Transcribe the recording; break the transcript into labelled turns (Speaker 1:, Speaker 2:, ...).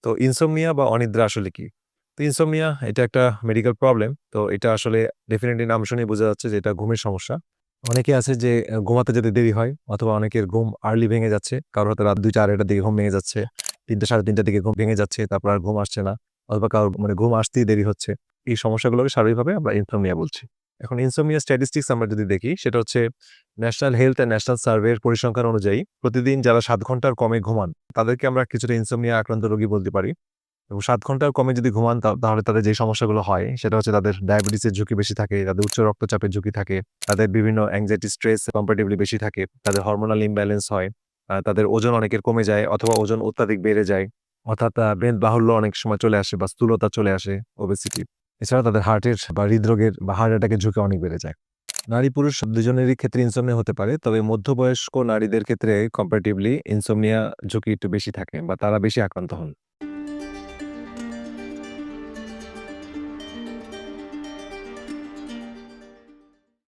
Speaker 1: তো ইনসোমনিয়া বা অনিদ্রা আসলে কি? তো ইনসোমনিয়া এটা একটা মেডিকেল প্রবলেম। তো এটা আসলে ডেফিনিটলি নাম শুনেই বোঝা যাচ্ছে যে এটা ঘুমের সমস্যা। অনেকে আছে যে ঘুমাতে যেতে দেরি হয় অথবা অনেকের ঘুম আর্লি ভেঙে যাচ্ছে। কারো হয়তো রাত ২টা-২.৩০টার দিকে ঘুম ভেঙে যাচ্ছে। ৩টা-৩.৩০টার দিকে ঘুম ভেঙে যাচ্ছে। তারপর আর ঘুম আসছে না। অথবা কারো মানে ঘুম আসতেই দেরি হচ্ছে। এই সমস্যাগুলোকে শারীরিকভাবে আমরা ইনসোমনিয়া বলছি। এখন ইনসোমনিয়া স্ট্যাটিস্টিক্স আমরা যদি দেখি সেটা হচ্ছে national health and national survey এর পরিসংখ্যান অনুযায়ী প্রতিদিন যারা ৭ ঘন্টার কমে ঘুমান তাদেরকে আমরা কিছুটা ইনসোমনিয়া আক্রান্ত রোগী বলতে পারি। এবং ৭ ঘন্টার কমে যদি ঘুমান তাহলে তাদের যে সমস্যাগুলো হয় সেটা হচ্ছে তাদের ডায়াবেটিসের ঝুঁকি বেশি থাকে, তাদের উচ্চ রক্তচাপের ঝুঁকি থাকে, তাদের বিভিন্ন anxiety স্ট্রেস কম্পারেটিভলি বেশি থাকে, তাদের হরমোনাল ইমব্যালেন্স হয়, তাদের ওজন অনেকের কমে যায় অথবা ওজন অত্যাধিক বেড়ে যায়। অর্থাৎ মেদবাহুল্য অনেক সময় চলে আসে বা স্থূলতা চলে আসে, ওবেসিটি। এছাড়া তাদের হার্টের বা হৃদরোগের বা হার্ট অ্যাটাকের ঝুঁকি অনেক বেড়ে যায়। নারী-পুরুষ দুজনেরই ক্ষেত্রে ইনসোমনিয়া হতে পারে। তবে মধ্যবয়স্ক নারীদের ক্ষেত্রে কম্পারেটিভলি ইনসোমনিয়া ঝুঁকি একটু বেশি থাকে বা তারা বেশি আক্রান্ত হন।